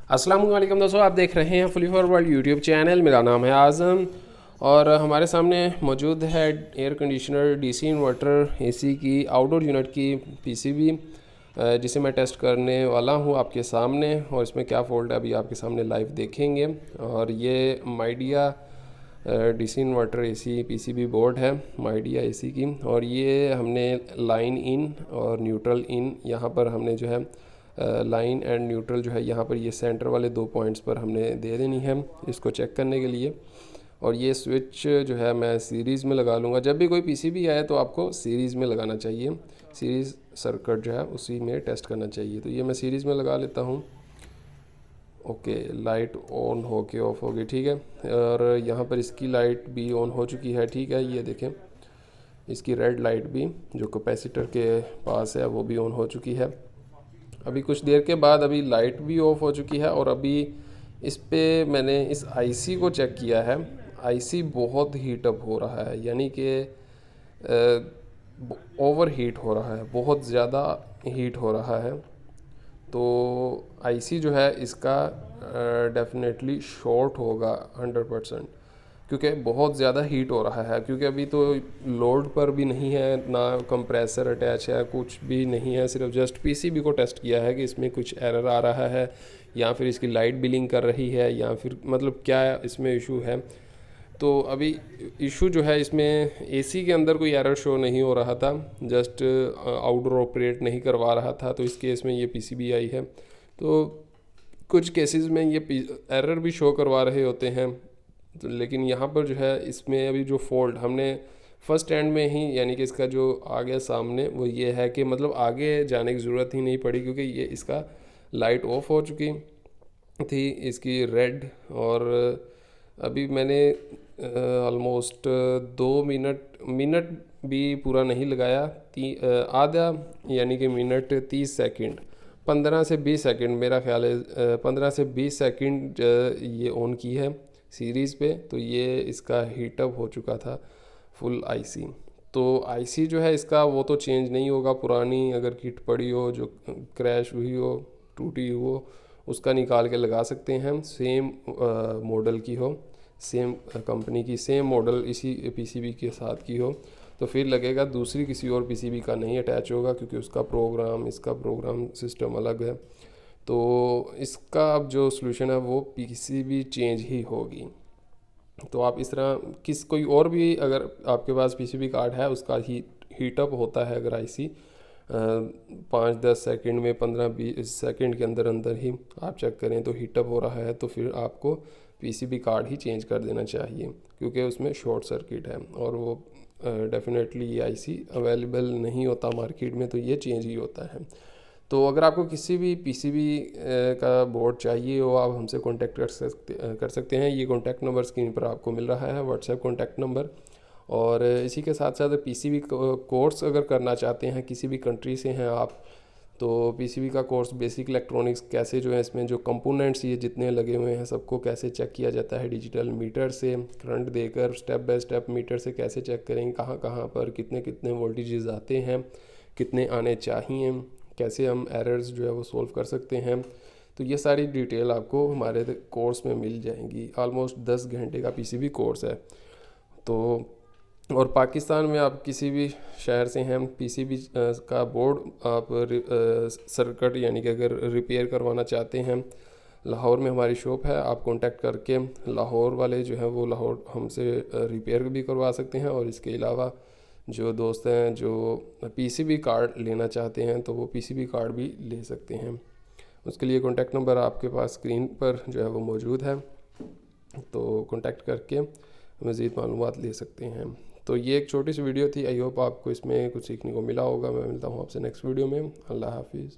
अस्सलाम वालेकुम दोस्तों, आप देख रहे हैं fully for world YouTube channel. मेरा नाम है आज़म और हमारे सामने मौजूद है air conditioner, DC inverter, AC की आउटडोर यूनिट की पीसीबी, जिसे मैं टेस्ट करने वाला हूं आपके सामने। और इसमें क्या फ़ॉल्ट है अभी आपके सामने लाइव देखेंगे। और ये Midea DC inverter AC PCB board है माइडिया एसी की। और ये हमने लाइन इन और न्यूट्रल इन यहाँ पर हमने जो है लाइन एंड न्यूट्रल जो है यहाँ पर ये सेंटर वाले 2 पॉइंट्स पर हमने दे देनी है इसको चेक करने के लिए। और ये स्विच जो है मैं सीरीज़ में लगा लूँगा। जब भी कोई पीसीबी आए तो आपको सीरीज़ में लगाना चाहिए, सीरीज़ सर्किट जो है उसी में टेस्ट करना चाहिए। तो ये मैं सीरीज़ में लगा लेता हूँ। ओके, लाइट ऑन हो के ऑफ हो गई, ठीक है। और यहाँ पर इसकी लाइट भी ऑन हो चुकी है, ठीक है। ये देखें, इसकी रेड लाइट भी जो कैपेसिटर के पास है वो भी ऑन हो चुकी है। अभी कुछ देर के बाद अभी लाइट भी ऑफ हो चुकी है। और अभी इस पे मैंने इस आईसी को चेक किया है। आईसी बहुत हीटअप हो रहा है, यानी कि ओवर हीट हो रहा है, बहुत ज़्यादा हीट हो रहा है। तो आईसी जो है इसका डेफिनेटली शॉर्ट होगा 100%, क्योंकि बहुत ज़्यादा हीट हो रहा है। क्योंकि अभी तो लोड पर भी नहीं है, ना कंप्रेसर अटैच है, कुछ भी नहीं है। सिर्फ जस्ट पीसीबी को टेस्ट किया है कि इसमें कुछ एरर आ रहा है या फिर इसकी लाइट बिलिंग कर रही है या फिर मतलब क्या इसमें इशू है। तो अभी इशू जो है इसमें एसी के अंदर कोई एरर शो नहीं हो रहा था, जस्ट आउटडोर ऑपरेट नहीं करवा रहा था। तो इस केस में ये पीसीबी आई है। तो कुछ केसेस में ये एरर भी शो करवा रहे होते हैं। तो लेकिन यहाँ पर जो है इसमें अभी जो फॉल्ट हमने फर्स्ट एंड में ही, यानी कि इसका जो आ गया सामने, वो ये है कि मतलब आगे जाने की ज़रूरत ही नहीं पड़ी, क्योंकि ये इसका लाइट ऑफ हो चुकी थी इसकी रेड। और अभी मैंने ऑलमोस्ट 2 मिनट भी पूरा नहीं लगाया, आधा यानी कि मिनट 30 सेकंड, 15 से 20 सेकंड मेरा ख्याल है, 15 से 20 सेकंड ये ऑन की है सीरीज़ पे। तो ये इसका हीटअप हो चुका था फुल आईसी। तो आईसी जो है इसका वो तो चेंज नहीं होगा। पुरानी अगर किट पड़ी हो जो क्रैश हुई हो, टूटी हो, उसका निकाल के लगा सकते हैं हम। सेम मॉडल की हो, सेम कंपनी की, सेम मॉडल इसी पीसीबी के साथ की हो तो फिर लगेगा। दूसरी किसी और पीसीबी का नहीं अटैच होगा, क्योंकि उसका प्रोग्राम, इसका प्रोग्राम सिस्टम अलग है। तो इसका अब जो सलूशन है वो पीसीबी चेंज ही होगी। तो आप इस तरह कोई और भी अगर आपके पास पीसीबी कार्ड है उसका हीटअप होता है, अगर आईसी 5-10 सेकंड में, 15-20 सेकंड के अंदर अंदर ही आप चेक करें तो हीटअप हो रहा है, तो फिर आपको पीसीबी कार्ड ही चेंज कर देना चाहिए, क्योंकि उसमें शॉर्ट सर्किट है। और वो डेफिनेटली ये आईसी अवेलेबल नहीं होता मार्केट में, तो ये चेंज ही होता है। तो अगर आपको किसी भी पीसीबी का बोर्ड चाहिए हो, आप हमसे कांटेक्ट कर सकते हैं। ये कांटेक्ट नंबर स्क्रीन पर आपको मिल रहा है, व्हाट्सएप कांटेक्ट नंबर। और इसी के साथ साथ पीसीबी कोर्स अगर करना चाहते हैं, किसी भी कंट्री से हैं आप, तो पीसीबी का कोर्स बेसिक इलेक्ट्रॉनिक्स, कैसे जो है इसमें जो कंपोनेंट्स ये जितने लगे हुए हैं सबको कैसे चेक किया जाता है डिजिटल मीटर से, करंट देकर स्टेप बाय स्टेप मीटर से कैसे चेक करें, कहाँ कहाँ पर कितने कितने वोल्टेजेस आते हैं, कितने आने चाहिए, कैसे हम एरर्स जो है वो सोल्व कर सकते हैं। तो ये सारी डिटेल आपको हमारे कोर्स में मिल जाएंगी। ऑलमोस्ट 10 घंटे का पीसीबी कोर्स है। तो और पाकिस्तान में आप किसी भी शहर से हैं, पीसीबी का बोर्ड आप सर्किट यानी कि अगर रिपेयर करवाना चाहते हैं, लाहौर में हमारी शॉप है, आप कांटेक्ट करके लाहौर वाले जो हैं वो लाहौर हमसे रिपेयर भी करवा सकते हैं। और इसके अलावा जो दोस्त हैं जो पीसीबी कार्ड लेना चाहते हैं तो वो पीसीबी कार्ड भी ले सकते हैं। उसके लिए कांटेक्ट नंबर आपके पास स्क्रीन पर जो है वो मौजूद है, तो कांटेक्ट करके मज़ीद मालूमात ले सकते हैं। तो ये एक छोटी सी वीडियो थी, आई होप आपको इसमें कुछ सीखने को मिला होगा। मैं मिलता हूँ आपसे नेक्स्ट वीडियो में। अल्लाह हाफिज़।